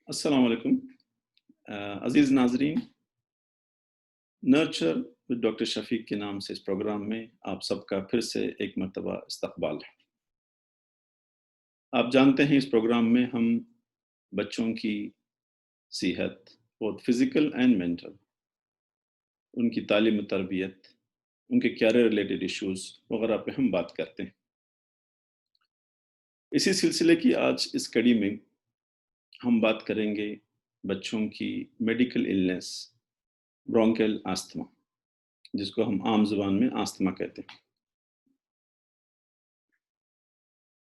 अस्सलाम वालेकुम। अज़ीज़ नाज़रीन, नर्चर विद डॉक्टर शफ़ीक के नाम से इस प्रोग्राम में आप सबका फिर से एक मर्तबा इस्तक़बाल है। आप जानते हैं इस प्रोग्राम में हम बच्चों की सेहत, बोथ फ़िज़िकल एंड मेंटल, उनकी तालीम और तरबियत, उनके कैरियर रिलेटेड इश्यूज़ वग़ैरह पे हम बात करते हैं। इसी सिलसिले की आज इस कड़ी में हम बात करेंगे बच्चों की मेडिकल इलनेस, ब्रोंकियल अस्थमा, जिसको हम आम ज़ुबान में अस्थमा कहते हैं।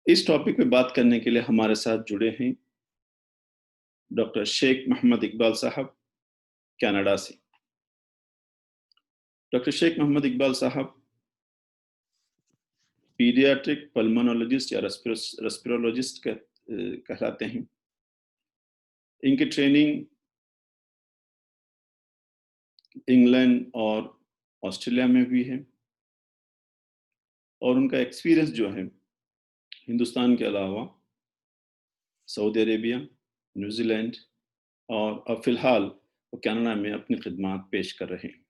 इस टॉपिक पे बात करने के लिए हमारे साथ जुड़े हैं डॉक्टर शेख मोहम्मद इकबाल साहब, कनाडा से। डॉक्टर शेख मोहम्मद इकबाल साहब पीडियाट्रिक पल्मोनोलॉजिस्ट या रेस्पिरोलॉजिस्ट कहलाते हैं। इनकी ट्रेनिंग इंग्लैंड और ऑस्ट्रेलिया में भी है और उनका एक्सपीरियंस जो है हिंदुस्तान के अलावा सऊदी अरेबिया, न्यूजीलैंड और अब फ़िलहाल वो कनाडा में अपनी खिदमात पेश कर रहे हैं।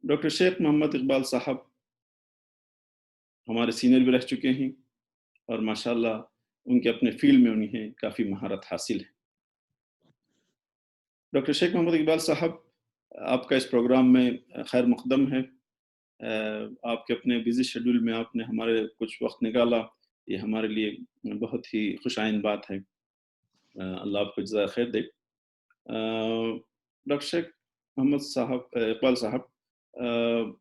डॉक्टर शेख मोहम्मद इकबाल साहब हमारे सीनियर भी रह चुके हैं और माशाल्लाह उनके अपने फ़ील्ड में उन्हें काफ़ी महारत हासिल है। डॉक्टर शेख मोहम्मद इकबाल साहब, आपका इस प्रोग्राम में खैर मक़दम है। आपके अपने बिज़ी शेड्यूल में आपने हमारे कुछ वक़्त निकाला, ये हमारे लिए बहुत ही खुशाइंद बात है। अल्लाह आपको जज़ाए खैर दे। डॉक्टर शेख मोहम्मद साहब इकबाल साहब,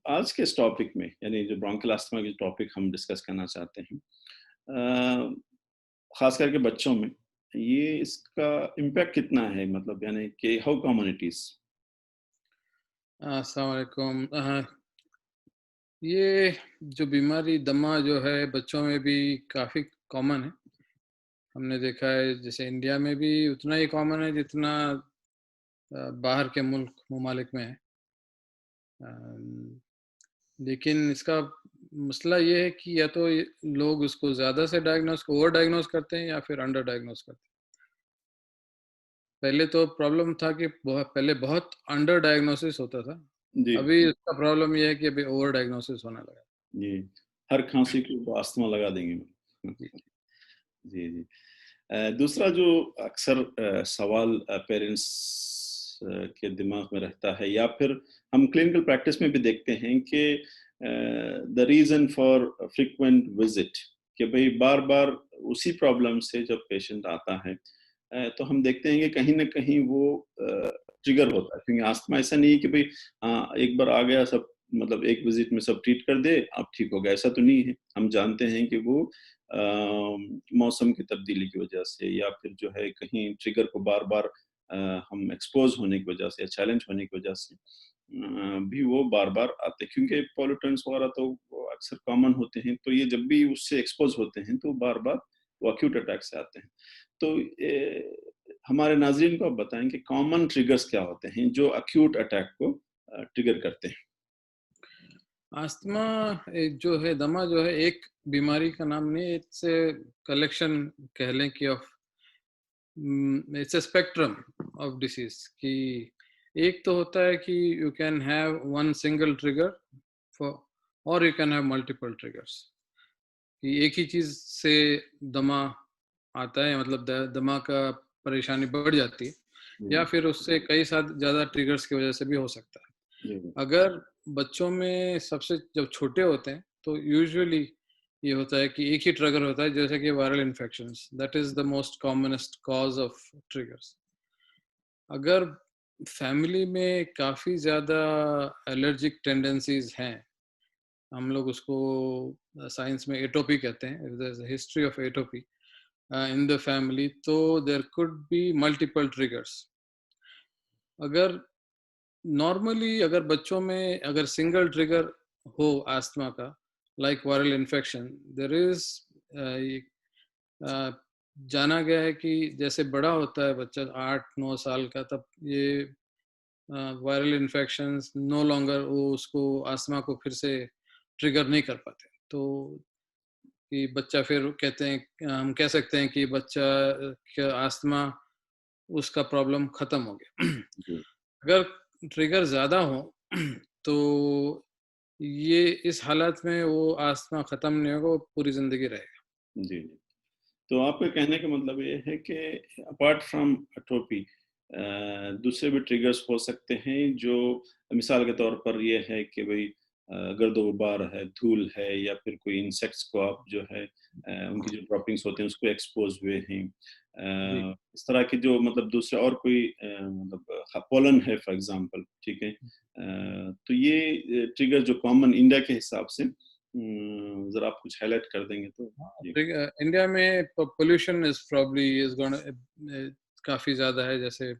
आज के इस टॉपिक में यानी जो ब्रोंकियल अस्थमा की टॉपिक हम डिस्कस करना चाहते हैं, ख़ास करके बच्चों में, ये इसका इम्पैक्ट कितना है, मतलब यानी कि हाउ कॉमन इट इज़? अस्सलाम वालेकुम। ये जो बीमारी दमा जो है बच्चों में भी काफ़ी कॉमन है। हमने देखा है जैसे इंडिया में भी उतना ही कॉमन है जितना बाहर के मुल्क ममालिक में है। अम, लेकिन इसका मसला ये है कि या तो ये लोग उसको ज़्यादा से ओवर डायग्नोस करते हैं या फिर अंडर डायग्नोस करते हैं। पहले तो प्रॉब्लम था कि पहले बहुत अंडर डायग्नोसिस होता था। जी, अभी उसका प्रॉब्लम ये है कि अभी ओवर डायग्नोसिस होने लगा जी। हर खाँसी को तो अस्थमा लगा देंगे। है। जी, जी। दूसरा जो अक्सर सवाल पेरेंट्स के दिमाग में रहता है या फिर हम क्लिनिकल प्रैक्टिस में भी देखते हैं कि the reason for frequent visit, कि भई बार-बार उसी प्रॉब्लम से जब पेशेंट आता है, तो हम देखते हैं कि कहीं न कहीं वो ट्रिगर होता है, क्योंकि अस्थमा ऐसा नहीं है कि भई एक बार आ गया सब, मतलब एक विज़िट में सब ट्रीट कर दे, अब ठीक हो गया, ऐसा तो नहीं है। हम जानते हैं कि वो अ, मौसम की तब्दीली की वजह से या फिर जो है कहीं ट्रिगर को बार-बार हम एक्सपोज़ होने की वजह से या चैलेंज होने की वजह से भी वो बार-बार आते हैं, क्योंकि पॉल्यूटेंट्स वगैरह तो वो अक्सर कॉमन होते हैं, तो ये जब भी उससे एक्सपोज़ होते हैं तो बार-बार वो एक्यूट अटैक से आते हैं। तो हमारे नाज़रीन को आप बताएँ कि कॉमन ट्रिगर्स क्या होते हैं जो एक्यूट अटैक को ट्रिगर करते हैं? अस्थमा जो है दमा जो है एक बीमारी का नाम नहीं, इट्स ए कलेक्शन कह लें कि of it's a spectrum of disease कि एक तो होता है कि you can have one single trigger for और you can have multiple triggers कि एक ही चीज से दमा आता है, मतलब दमा का परेशानी बढ़ जाती है या जी, फिर उससे कई साथ ज्यादा ट्रिगर्स की वजह से भी हो सकता है। जी, जी। अगर बच्चों में सबसे जब छोटे होते हैं तो यूजुअली ये होता है कि एक ही ट्रिगर होता है, जैसे कि viral infections, that is the most commonest cause of triggers. अगर फैमिली में काफ़ी ज़्यादा एलर्जिक टेंडेंसीज हैं, हम लोग उसको साइंस में एटोपी कहते हैं, history of atopy in the family, तो there could be multiple triggers. अगर नॉर्मली अगर बच्चों में अगर सिंगल ट्रिगर हो आस्थमा का, like viral infection, there is जाना गया है कि जैसे बड़ा होता है बच्चा 8-9 साल का, तब ये वायरल इन्फेक्शंस नो लॉन्गर वो उसको आस्थमा को फिर से ट्रिगर नहीं कर पाते। तो कि बच्चा फिर कहते हैं, हम कह सकते हैं कि बच्चा का अस्थमा उसका प्रॉब्लम खत्म हो गया। जी, अगर ट्रिगर ज़्यादा हो तो ये इस हालत में वो अस्थमा खत्म नहीं होगा, वो पूरी ज़िंदगी रहेगा। जी, जी। तो आपके कहने का मतलब ये है कि अपार्ट फ्रॉम एट्रोपी दूसरे भी ट्रिगर्स हो सकते हैं जो मिसाल के तौर पर ये है कि भई गर्द-ओ-गुबार है, धूल है या फिर कोई इंसेक्ट्स को आप जो है उनकी जो ड्रॉपिंग्स होते हैं उसको एक्सपोज़ हुए हैं। जी। इस तरह के जो मतलब दूसरे और कोई मतलब पोलन है फॉर एग्ज़ाम्पल, ठीक है? तो ये ट्रिगर जो कॉमन इंडिया के हिसाब से ज़रा आप कुछ हाइलाइट कर देंगे तो जी। इंडिया में pollution is probably is gonna काफी ज्यादा है, जैसे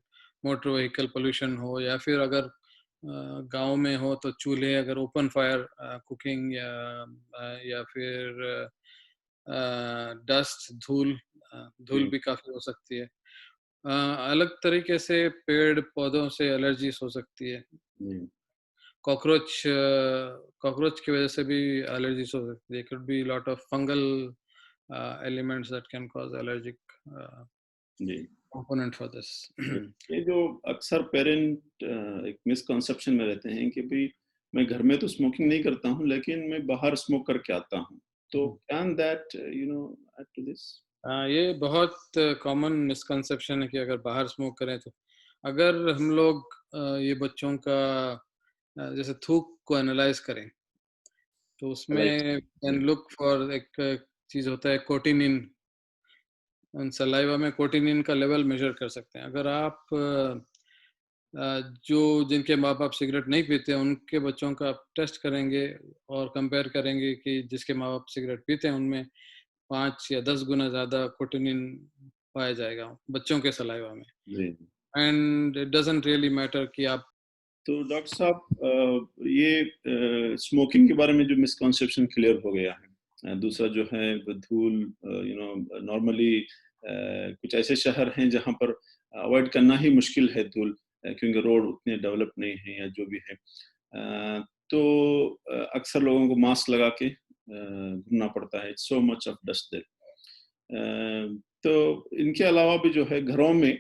मोटर व्हीकल पोल्यूशन हो या फिर अगर गांव में हो तो चूल्हे, अगर ओपन फायर कुकिंग या फिर डस्ट धूल, धूल जी, भी काफी हो सकती है। अलग तरीके से पेड़ पौधों से एलर्जीज हो सकती है। जी, कॉकरोच कॉकरोच की वजह से भी एलर्जीज हो सकती है। Could be lot of fungal elements that can cause allergic जी। component for this. ये जो अक्सर पेरेंट एक मिसकंसेप्शन में रहते हैं कि भई मैं घर में तो स्मोकिंग नहीं करता हूँ, लेकिन मैं बाहर स्मोक करके आता हूँ। तो can that add to this? ये बहुत कॉमन मिसकंसेप्शन है कि अगर बाहर स्मोक करें तो, अगर हम लोग ये बच्चों का जैसे थूक को एनालाइज करें तो लाइक उसमें कैन जी, लुक फॉर एक चीज होता है कोटिनिन। सलाइवा में कोटिनिन का लेवल मेजर कर सकते हैं। अगर आप जो जिनके माँ बाप सिगरेट नहीं पीते हैं उनके बच्चों का आप टेस्ट करेंगे और कंपेयर करेंगे कि जिसके माँ बाप सिगरेट पीते हैं उनमें 5 या 10 गुना ज़्यादा कोटिनिन पाया जाएगा बच्चों के सलाइवा में। जी। And it doesn't really matter कि आप तो डॉक्टर साहब ये स्मोकिंग के बारे में जो मिसकंसेप्शन क्लियर हो गया है। दूसरा जो है वो धूल नॉर्मली कुछ ऐसे शहर हैं जहाँ पर अवॉइड करना ही मुश्किल है धूल क्योंकि रोड उतने डेवलप नहीं हैं या जो भी है। तो अक्सर लोगों को मास्क लगा के घूमना पड़ता है। So much of dust there. तो इनके अलावा भी जो है घरों में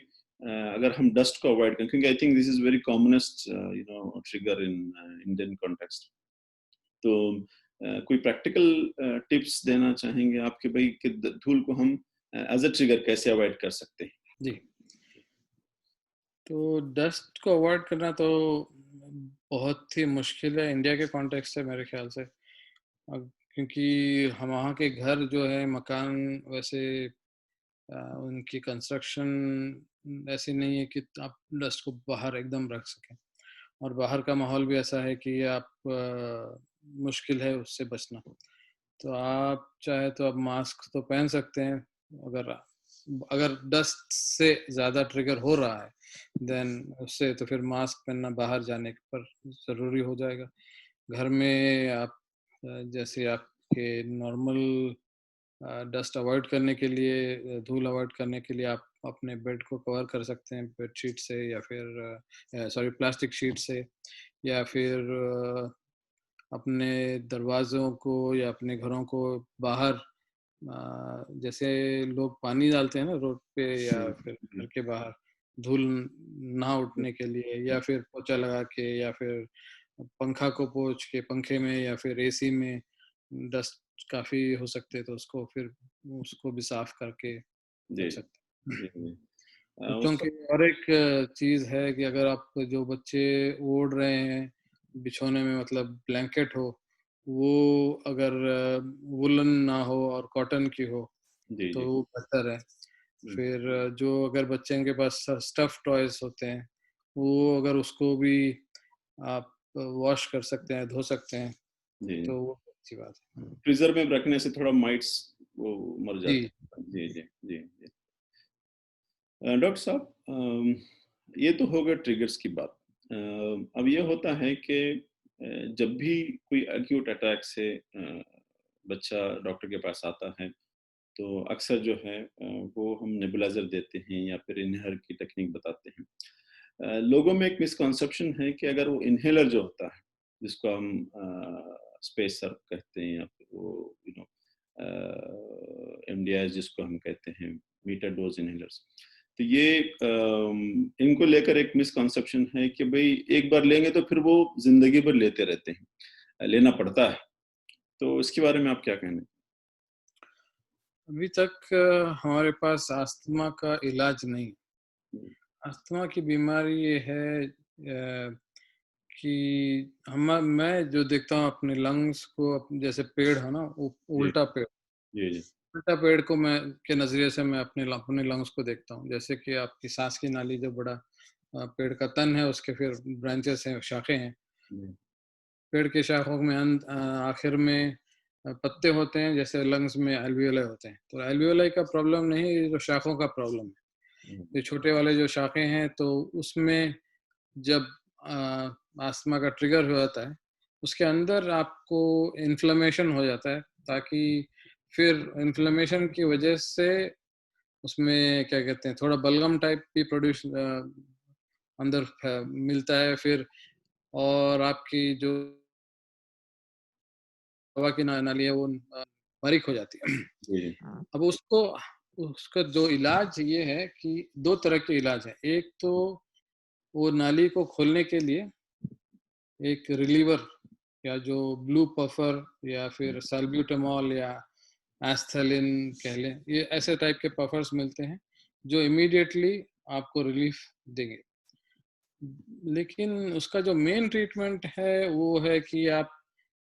अगर हम डस्ट को अवॉइड करें क्योंकि I think this is very commonest trigger in Indian context. तो कोई प्रैक्टिकल टिप्स देना चाहेंगे आप कि भाई कि धूल को हम एज अ ट्रिगर कैसे अवॉइड कर सकते हैं? जी, तो डस्ट को अवॉइड करना तो बहुत ही मुश्किल है इंडिया के कॉन्टेक्स्ट से मेरे ख्याल से। क्योंकि हम वहाँ के घर जो है मकान वैसे उनकी कंस्ट्रक्शन ऐसी नहीं है कि आप डस्ट को बाहर एकदम रख सकें, और बाहर का माहौल भी ऐसा है कि आप मुश्किल है उससे बचना। तो आप चाहे तो आप मास्क तो पहन सकते हैं, अगर अगर डस्ट से ज़्यादा ट्रिगर हो रहा है देन उससे तो फिर मास्क पहनना बाहर जाने पर ज़रूरी हो जाएगा। घर में आप जैसे आपके नॉर्मल डस्ट अवॉइड करने के लिए, धूल अवॉइड करने के लिए आप अपने बेड को कवर कर सकते हैं बेडशीट से या फिर सॉरी प्लास्टिक शीट से, या फिर अपने दरवाज़ों को या अपने घरों को बाहर जैसे लोग पानी डालते हैं ना रोड पे या जी, फिर घर जी, के बाहर धूल ना उठने के लिए, या फिर पोछा लगा के या फिर पंखा को पोंछ के पंखे में या फिर एसी में डस्ट काफ़ी हो सकते हैं तो उसको फिर उसको भी साफ करके जी, रख सकते हैं। जी, जी। बच्चों उस की और एक चीज़ है कि अगर आप जो बच्चे ओढ़ रहे हैं बिछौने में, मतलब ब्लैंकेट हो, वो अगर वुलन ना हो और कॉटन की हो जी, तो जी, वो बेहतर है। हुँ, फिर जो अगर बच्चे के पास स्टफ़ टॉयज़ होते हैं, वो अगर उसको भी आप वॉश कर सकते हैं, धो सकते हैं, जी। तो वो अच्छी बात है। फ्रीज़र में रखने से थोड़ा माइट्स वो मर जाते जी, हैं। जी, जी, जी, जी। डॉक्टर साहब ये तो हो गया ट्रिगर्स की बात। अब ये होता है कि जब भी कोई एक्यूट अटैक से बच्चा डॉक्टर के पास आता है, तो अक्सर जो है वो हम नेबुलाइज़र देते हैं या फिर इन्हेलर की टेक्निक बताते हैं। लोगों में एक मिसकंसेप्शन है कि अगर वो इन्हेलर जो होता है, जिसको हम स्पेसर कहते हैं या फिर वो एमडीआई जिसको हम कहते हैं, मीटर डोज इनहेलर्स। तो ये इनको लेकर एक मिसकंसेप्शन है कि भाई एक बार लेंगे तो फिर वो जिंदगी भर लेते रहते हैं, लेना पड़ता है। तो इसके बारे में आप क्या कहना? अभी तक हमारे पास अस्थमा का इलाज नहीं। अस्थमा की बीमारी ये है कि मैं जो देखता हूँ अपने लंग्स को, जैसे पेड़ है ना, जी, उल्टा पेड़, जी, जी। उल्टा पेड़ को मैं के नज़रिए से मैं अपने लंग्स को देखता हूँ। जैसे कि आपकी सांस की नाली जो बड़ा पेड़ का तन है, उसके फिर ब्रांचेस हैं, शाखें हैं। जी, पेड़ के शाखों में आखिर में पत्ते होते हैं, जैसे लंग्स में एल्वियोलाई होते हैं। तो एल्वियोलाई का प्रॉब्लम नहीं, ये जो शाखों का प्रॉब्लम है। जी, ये छोटे वाले जो शाखें हैं, तो उसमें जब अस्थमा का ट्रिगर हो जाता है, उसके अंदर आपको इन्फ्लेमेशन हो जाता है, ताकि फिर इन्फ्लेमेशन की वजह से उसमें क्या कहते हैं, थोड़ा बलगम टाइप भी प्रोड्यूस अंदर मिलता है फिर। और आपकी जो हवा की नाली है वो बारीक हो जाती है। जी, अब उसको उसका जो इलाज ये है कि 2 तरह के इलाज हैं। एक तो वो नाली को खोलने के लिए एक रिलीवर, या जो ब्लू पफर या फिर सैल्ब्यूटामॉल या एस्थेलिन कह लें, ये ऐसे टाइप के पफर्स मिलते हैं जो इमीडिएटली आपको रिलीफ देंगे। लेकिन उसका जो मेन ट्रीटमेंट है वो है कि आप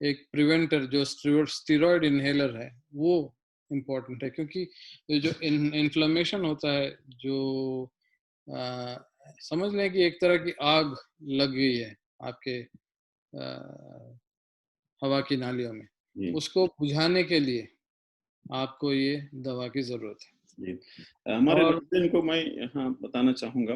एक प्रिवेंटर जो स्टीरॉयड इनहेलर है वो इम्पोर्टेंट है, क्योंकि ये जो इन्फ्लेमेशन होता है, जो आ, समझ लें कि एक तरह की आग लग गई है आपके हवा की नालियों में, जी, उसको बुझाने के लिए आपको ये दवा की ज़रूरत है। जी। हमारे और नाज़रीन को मैं यहाँ बताना चाहूँगा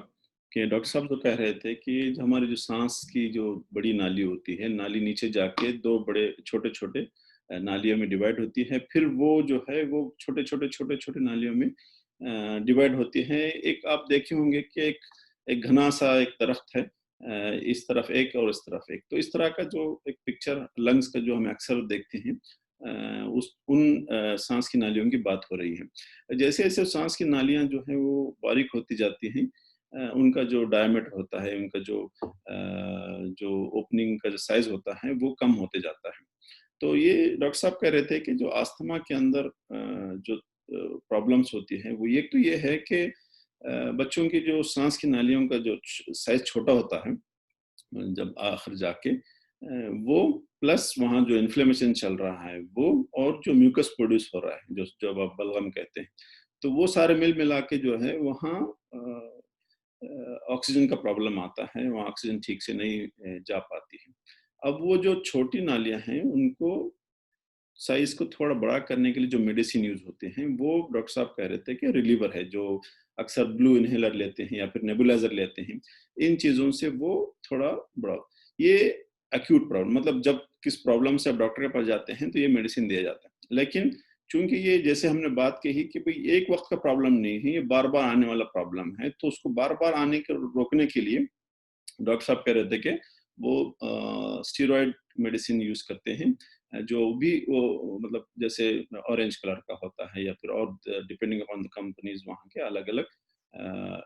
कि डॉक्टर साहब जो कह रहे थे कि जो हमारी जो साँस की जो बड़ी नाली होती है, नाली नीचे जाके 2 बड़े छोटे-छोटे नालियों में डिवाइड होती है। फिर वो जो है वो छोटे-छोटे, छोटे-छोटे नालियों में डिवाइड होती हैं। एक आप देखे होंगे कि एक एक घना-सा एक दरख्त है, इस तरफ एक और इस तरफ एक। तो इस तरह का जो एक पिक्चर लंग्स का जो हम अक्सर देखते हैं, उस उन साँस की नालियों की बात हो रही है। जैसे-जैसे साँस की नालियाँ जो हैं वो बारीक होती जाती हैं, उनका जो डायमीटर होता है, उनका जो ओपनिंग का जो साइज़ होता है, वो कम होते जाता है। तो ये डॉक्टर साहब कह रहे थे कि जो अस्थमा के अंदर जो प्रॉब्लम्स होती हैं, वो एक तो ये है कि बच्चों की जो साँस की नालियों का जो साइज़ छोटा होता है, जब आखिर जाके वो प्लस वहाँ जो इन्फ्लेमेशन चल रहा है वो, और जो म्यूकस प्रोड्यूस हो रहा है, जो जब आप बलगम कहते हैं, तो वो सारे मिला के जो है वहाँ ऑक्सीजन का प्रॉब्लम आता है, वहाँ ऑक्सीजन ठीक से नहीं जा पाती है। अब वो जो छोटी नालियाँ हैं, उनको साइज़ को थोड़ा बड़ा करने के लिए जो मेडिसिन यूज़ होते हैं, वो डॉक्टर साहब कह रहे थे कि रिलीवर है, जो अक्सर ब्लू इन्हेलर लेते हैं या फिर नेबुलाइज़र लेते हैं, इन चीज़ों से वो थोड़ा बड़ा। ये एक्यूट प्रॉब्लम, मतलब जब किस प्रॉब्लम से आप डॉक्टर के पास जाते हैं, तो ये मेडिसिन दिया जाता है। लेकिन चूँकि ये जैसे हमने बात कही कि भई एक वक़्त का प्रॉब्लम नहीं है, ये बार-बार आने वाला प्रॉब्लम है, तो उसको बार-बार आने के रोकने के लिए डॉक्टर साहब कह रहे थे कि वो स्टेरॉइड मेडिसिन यूज़ करते हैं, जो भी वो मतलब जैसे ऑरेंज कलर का होता है या फिर और डिपेंडिंग अपॉन द कंपनीज़, वहाँ के अलग-अलग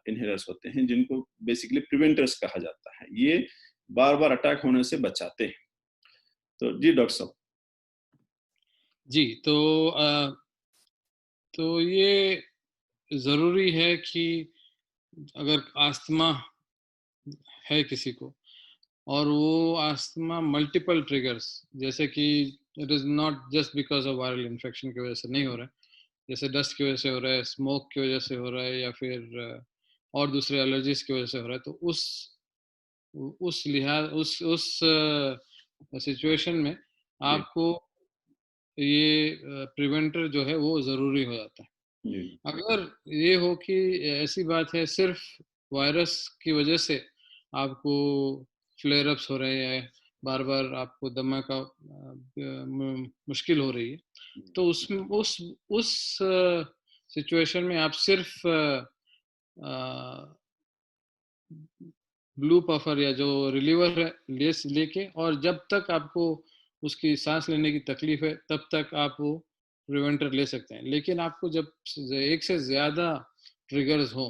इन्हेलर्स होते हैं, जिनको बेसिकली प्रिवेंटर्स कहा जाता है। ये बार-बार अटैक होने से बचाते हैं। तो जी डॉक्टर साहब। जी, तो ये ज़रूरी है कि अगर अस्थमा है किसी को, और वो अस्थमा मल्टीपल ट्रिगर्स, जैसे कि it is not just because of viral infection की वजह से नहीं हो रहा है, जैसे डस्ट की वजह से हो रहा है, स्मोक की वजह से हो रहा है, या फिर और दूसरे एलर्जीज़ की वजह से हो रहा है, तो उस लिहाज उस सिचुएशन में जी, आपको ये प्रिवेंटर जो है वो ज़रूरी हो जाता है। जी, अगर ये हो कि ऐसी बात है सिर्फ वायरस की वजह से आपको फ्लेयर अप्स हो रहे हैं, बार-बार आपको दमा का मुश्किल हो रही है, जी, तो उसमें उस सिचुएशन में आप सिर्फ ब्लू पफर या जो रिलीवर है लेके, और जब तक आपको उसकी सांस लेने की तकलीफ है तब तक आप वो प्रिवेंटर ले सकते हैं, लेकिन आपको जब एक से ज्यादा ट्रिगर्स हो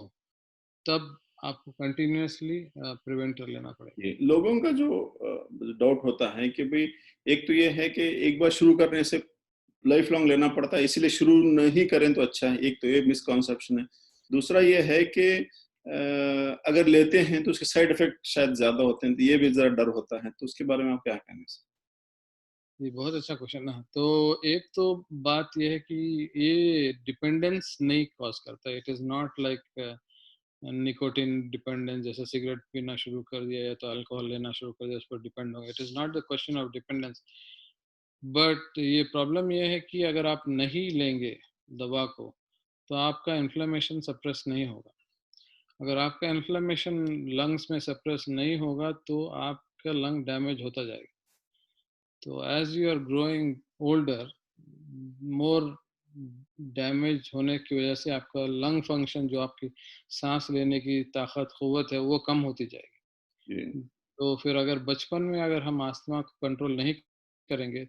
तब आपको कंटिन्यूअसली प्रिवेंटर लेना पड़ेगा। ये लोगों का जो डाउट होता है कि भाई, एक तो ये है कि एक बार शुरू करने से लाइफ लॉन्ग लेना पड़ता है, इसीलिए शुरू नहीं करें तो अच्छा है, एक तो ये मिसकॉन्सेप्शन है। दूसरा ये है कि अगर लेते हैं तो उसके साइड इफेक्ट शायद ज्यादा होते हैं, तो ये भी जरा डर होता है, तो उसके बारे में आप क्या कहना है? ये बहुत अच्छा क्वेश्चन है। तो एक तो बात ये है कि ये डिपेंडेंस नहीं कॉज करता, it is not like nicotine dependence, जैसे सिगरेट पीना शुरू कर दिया या तो अल्कोहल लेना शुरू कर दिया उस पर डिपेंड हो गया। It is not the question of dependence, but ये प्रॉब्लम ये है कि अगर आप नहीं लेंगे दवा को तो आपका इन्फ्लेमेशन सप्रेस नहीं होगा। अगर आपका इन्फ्लेमेशन लंग्स में सप्रेस नहीं होगा तो आपका लंग डैमेज होता जाएगा। तो as you are growing older, more damage होने की वजह से आपका लंग फंक्शन, जो आपकी सांस लेने की ताकत क़ुव्वत है, वो कम होती जी। जाएगी। तो फिर अगर बचपन में अगर हम अस्थमा को कंट्रोल नहीं करेंगे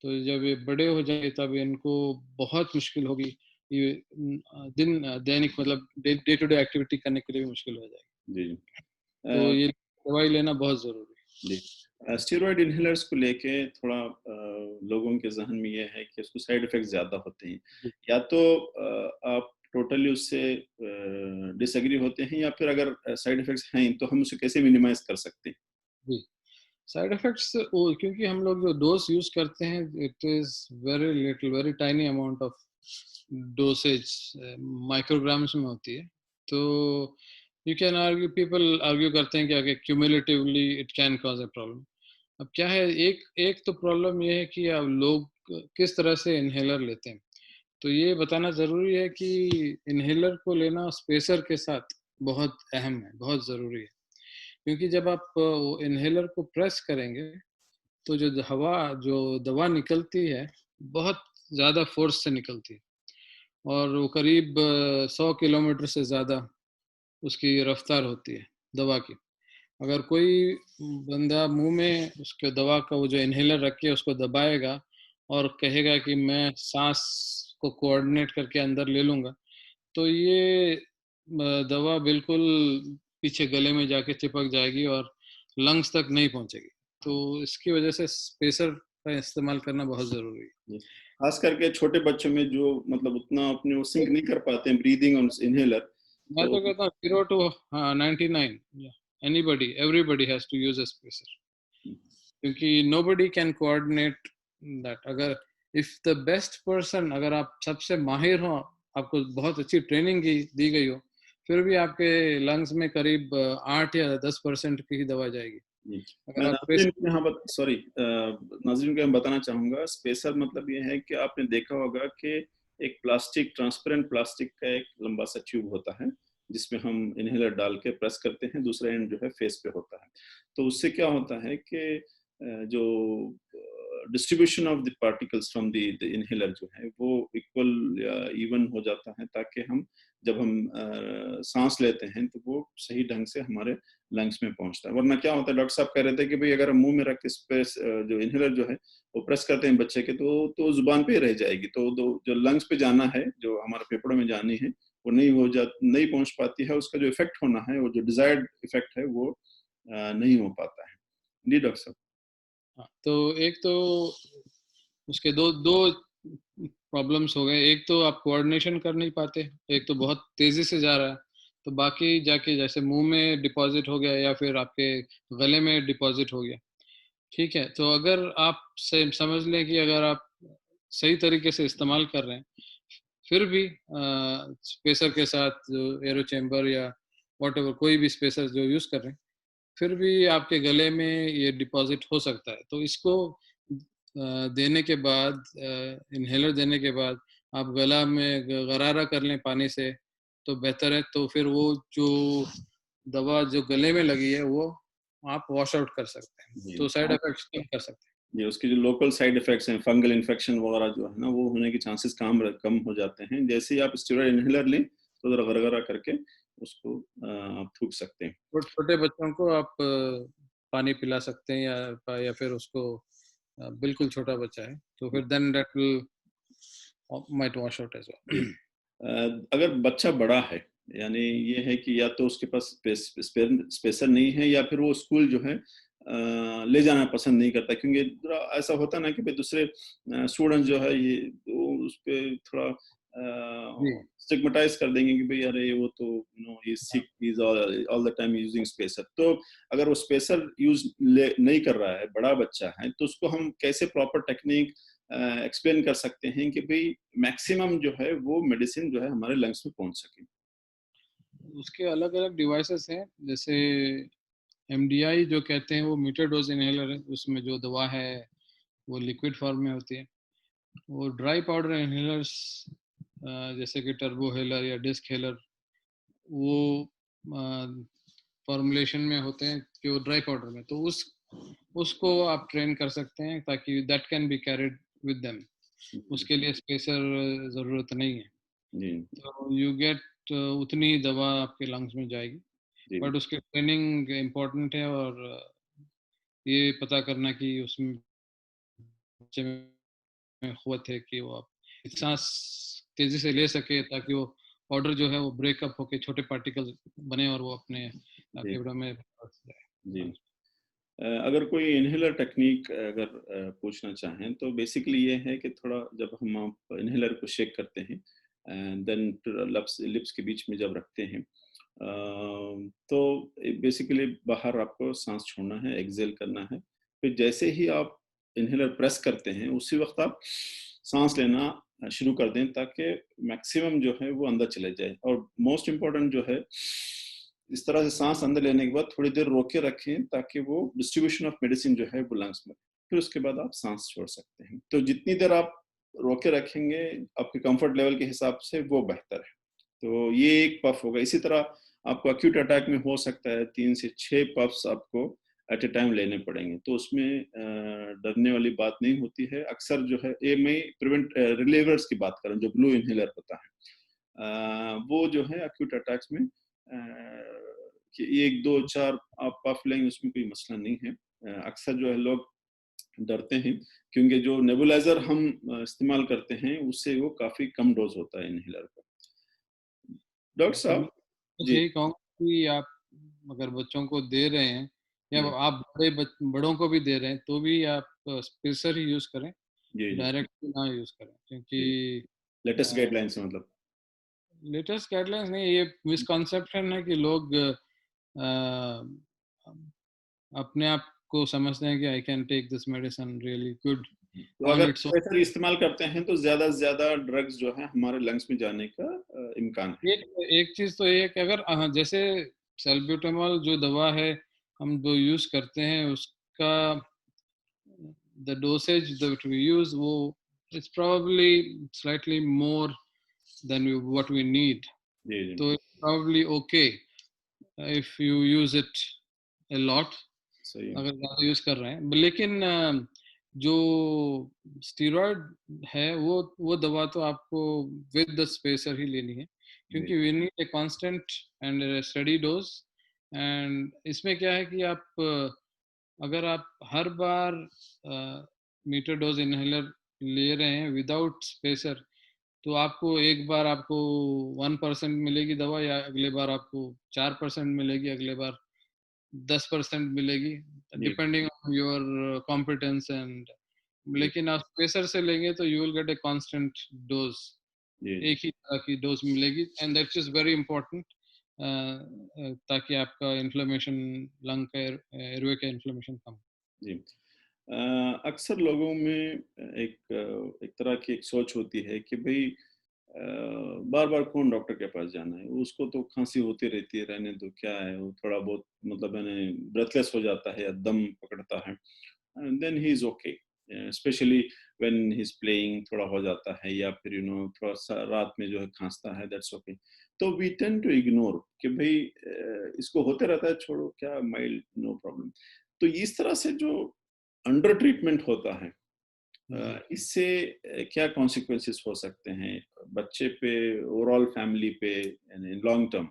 तो जब ये बड़े हो जाएंगे तब इनको बहुत मुश्किल होगी। ये दैनिक मतलब डे टू डे एक्टिविटी करने के लिए भी मुश्किल हो जाएगी। जी। तो अ, ये दवाई लेना बहुत ज़रूरी है। जी। स्टेरॉयड इनहेलर्स को लेके थोड़ा लोगों के ज़हन में ये है कि उसको साइड इफ़ेक्ट्स ज़्यादा होते हैं। जी, या तो आप टोटली उससे डिसएग्री होते हैं, या फिर अगर साइड इफ़ेक्ट्स हैं तो हम उसे कैसे मिनिमाइज़ कर सकते हैं? जी। साइड इफ़ेक्ट्स क्योंकि हम लोग जो डोज़ यूज़ करते हैं, it is very little, very tiny amount of dosage, micrograms में होती है। तो you can argue, people argue करते हैं कि अगर cumulatively it can cause a problem. अब क्या है, एक एक तो प्रॉब्लम ये है कि अब लोग किस तरह से इन्हेलर लेते हैं। तो ये बताना ज़रूरी है कि इन्हेलर को लेना स्पेसर के साथ बहुत अहम है, बहुत ज़रूरी है। क्योंकि जब आप वो इन्हेलर को प्रेस करेंगे तो जो दवा निकलती है, बहुत ज़्यादा फोर्स से निकलती है, और वो करीब 100 किलोमीटर से ज़्यादा उसकी रफ्तार होती है दवा की। अगर कोई बंदा मुंह में उसके दवा का वो जो इन्हेलर रख के उसको दबाएगा और कहेगा कि मैं सांस को कोऑर्डिनेट करके अंदर ले लूंगा, तो ये दवा बिल्कुल पीछे गले में जाके चिपक जाएगी और लंग्स तक नहीं पहुंचेगी। तो इसकी वजह से स्पेसर का इस्तेमाल करना बहुत ज़रूरी है। जी। खास करके छोटे बच्चों में जो मतलब उतना अपने वो सिंक नहीं कर पाते हैं ब्रीदिंग ऑन इनहेलर, मैं तो तो कहता हूँ 0 to 99, anybody, everybody has to use a spacer, क्योंकि नोबडी कैन कोऑर्डिनेट दैट। अगर इफ द बेस्ट पर्सन, अगर आप सबसे माहिर हो, आपको बहुत अच्छी ट्रेनिंग दी गई हो, फिर भी आपके लंग्स में करीब 8 या 10% की ही दवा जाएगी। जी। मैं अगर आप नाज़रीन स्पेसर, को यहाँ सॉरी नाज़रीन को मैं बताना चाहूँगा, स्पेसर मतलब ये है कि आपने देखा होगा कि एक प्लास्टिक, ट्रांसपेरेंट प्लास्टिक का एक लंबा सा ट्यूब होता है, जिसमें हम इन्हेलर डाल के प्रेस करते हैं, दूसरा एंड जो है फेस पे होता है। तो उससे क्या होता है कि जो distribution of the particles from the inhaler जो है वो इक्वल या इवन हो जाता है, ताकि हम जब हम सांस लेते हैं तो वो सही ढंग से हमारे लंग्स में पहुंचता है। वरना क्या होता है, डॉक्टर साहब कह रहे थे कि भाई अगर हम मुंह में रख के स्पेस जो इनहेलर जो है वो प्रेस करते हैं बच्चे के, तो जुबान पे ही रह जाएगी, तो जो लंग्स पे जाना है, जो हमारे फेफड़ों में जानी है, वो नहीं पहुंच पाती है। उसका जो इफेक्ट होना है, वो जो डिजायर्ड इफेक्ट है, वो नहीं हो पाता है। जी डॉक्टर साहब। हाँ, तो एक तो उसके दो दो प्रॉब्लम्स हो गए। एक तो आप कोऑर्डिनेशन कर नहीं पाते, एक तो बहुत तेजी से जा रहा है, तो बाकी जाके जैसे मुंह में डिपॉजिट हो गया या फिर आपके गले में डिपॉजिट हो गया। ठीक है, तो अगर आप से समझ लें कि अगर आप सही तरीके से इस्तेमाल कर रहे हैं, फिर भी स्पेसर के साथ जो एरो चेम्बर या वॉट कोई भी स्पेसर जो यूज़ कर रहे हैं, फिर भी आपके गले में ये डिपॉजिट हो सकता है। तो इसको देने के बाद, इन्हेलर देने के बाद आप गला में गरारा कर लें पानी से, तो बेहतर है। तो फिर वो जो दवा जो गले में लगी है वो आप वॉश आउट कर सकते हैं, जी। तो साइड इफेक्ट्स कम कर सकते हैं। ये उसके जो लोकल साइड इफेक्ट्स हैं, फंगल इन्फेक्शन वगैरह जो है ना, वो होने के चांसेस कम हो जाते हैं। जैसे ही आप स्टेरॉइड इनहेलर लें तो जरा गरगरा करके उसको आप थूक सकते हैं। छोटे बच्चों को आप पानी पिला सकते हैं, या फिर उसको बिल्कुल छोटा बच्चा है, तो फिर then that will might wash out as जी। वेल। अगर बच्चा बड़ा है, यानी ये है कि या तो उसके पास स्पेसर नहीं है, या फिर वो स्कूल जो है ले जाना पसंद नहीं करता, क्योंकि ऐसा होता है ना कि भाई दूसरे स्टूडेंट जो है ये वो उस पे थोड़ा जी, स्टिग्मेटाइज कर देंगे कि भाई अरे वो तो ये sick is all the time using spacer. तो अगर वो स्पेसर यूज नहीं कर रहा है, बड़ा बच्चा है, तो उसको हम कैसे प्रॉपर टेक्निक एक्सप्लेन कर सकते हैं कि भाई मैक्सिमम जो है वो मेडिसिन जो है हमारे लंग्स में पहुंच सके। उसके अलग-अलग डिवाइसेस हैं, जैसे एमडीआई जो कहते हैं वो मीटर डोज इनहेलर है, उसमें जो दवा है वो लिक्विड फॉर्म में होती है। वो ड्राई पाउडर इनहेलर्स जैसे कि टर्बो हेलर या डिस्क हेलर, वो फॉर्मुलेशन में होते हैं कि वो ड्राई पाउडर में, तो उसको आप ट्रेन कर सकते हैं ताकि that can be carried with them. उसके लिए स्पेसर ज़रूरत नहीं है, जी तो यू गेट उतनी दवा आपके लंग्स में जाएगी। जी बट उसकी ट्रेनिंग इम्पोर्टेंट है, और ये पता करना कि उसमें बच्चे में क़ुव्वत है कि वो आप सांस तेज़ी से ले सके, ताकि वो पाउडर जो है वो ब्रेकअप होके छोटे पार्टिकल्स बने और वो अपने जी फेफड़ों में फंस जाए। जी। हाँ, अगर कोई इनहेलर टेक्निक अगर पूछना चाहें, तो बेसिकली ये है कि थोड़ा जब हम आप इनहेलर को शेक करते हैं, देन लिप्स लिप्स के बीच में जब रखते हैं, तो बेसिकली बाहर आपको सांस छोड़ना है, एक्सेल करना है। फिर जैसे ही आप इनहेलर प्रेस करते हैं, उसी वक्त आप सांस लेना शुरू कर दें, ताकि मैक्सिमम जो है वो अंदर चले जाए। और मोस्ट इम्पोर्टेंट जो है, इस तरह से सांस अंदर लेने के बाद थोड़ी देर रोक के रखें, ताकि वो डिस्ट्रीब्यूशन ऑफ मेडिसिन जो है वो लंग्स में, फिर उसके बाद आप सांस छोड़ सकते हैं। तो जितनी देर आप रोके रखेंगे आपके कंफर्ट लेवल के हिसाब से, वो बेहतर है। तो ये एक पफ होगा। इसी तरह आपको एक्यूट अटैक में हो सकता है 3 से 6 पफ्स आपको एट ए टाइम लेने पड़ेंगे, तो उसमें डरने वाली बात नहीं होती है। अक्सर जो है, ये मैं प्रिवेंट रिलीवर्स की बात कर रहा हूँ, जो ब्लू इनहेलर होता है, वो जो है एक्यूट अटैक्स में कि 1, 2, 4 आप पफ लेंगे, उसमें कोई मसला नहीं है। अक्सर जो है लोग डरते हैं, क्योंकि जो नेबुलाइजर हम इस्तेमाल करते हैं, उससे वो काफ़ी कम डोज़ होता है इनहेलर का। डॉक्टर तो साहब। मैं बस जी, यही कहूँगा कि आप अगर बच्चों को दे रहे हैं, या जी, आप बड़ों को भी दे रहे हैं, तो भी आप स्पेसर ही यूज़ करें, जी, जी, डायरेक्टली ना यूज़ करें, जी। क्योंकि लेटेस्ट गाइडलाइंस है मतलब। लेटेस्ट गाइडलाइंस नहीं, ये मिसकंसेप्शन है कि लोग अपने आप को समझते हैं कि I can take this medicine really good तो ऑन अगर इट्स ओन। प्रेशर इस्तेमाल करते हैं, तो ज़्यादा से ज़्यादा ड्रग्स जो है हमारे लंग्स में जाने का इम्कान है। एक एक चीज़ तो ये है कि अगर जैसे सैल्ब्यूटामॉल जो दवा है, हम जो यूज़ करते हैं उसका the dosage that we use, वो it's probably slightly more than what we need. Ji, ji, So it's probably okay if you use it a lot, सही है। अगर ज़्यादा यूज़ कर रहे हैं। लेकिन जो स्टेरॉइड है, वो दवा तो आपको विद द स्पेसर ही लेनी है, जी, क्योंकि we need a constant and steady dose. And इसमें क्या है कि अगर आप हर बार मीटर डोज इनहेलर ले रहे हैं विदाउट स्पेसर, तो आपको एक बार आपको 1% मिलेगी दवा, या अगले बार आपको 4% मिलेगी, अगले बार 10% मिलेगी, जी, depending on your competence and. जी, लेकिन आप प्रेशर से लेंगे तो you will get a constant dose, जी, जी, एक ही तरह की डोज मिलेगी, and that is very important, ताकि आपका इन्फ्लेमेशन, लंग का एयरवे का इन्फ्लेमेशन कम। जी। अक्सर लोगों में एक तरह की एक सोच होती है कि भई बार-बार कौन डॉक्टर के पास जाना है, उसको तो खाँसी होती रहती है, रहने दो, क्या है, वो थोड़ा बहुत मतलब यानी ब्रेथलेस हो जाता है या दम पकड़ता है, and then he is okay. Specially when he is playing थोड़ा हो जाता है, या फिर थोड़ा-सा रात में जो है खाँसता है, दैट्स ओके। तो वी टेंड टू इग्नोर कि भई इसको होते रहता है, छोड़ो क्या, माइल्ड, नो प्रॉब्लम। तो इस तरह से जो अंडर ट्रीटमेंट होता है, जी, इससे क्या कॉन्सिक्वेंसेस हो सकते हैं बच्चे पे, ओवरऑल फैमिली पे, यानी लॉन्ग टर्म?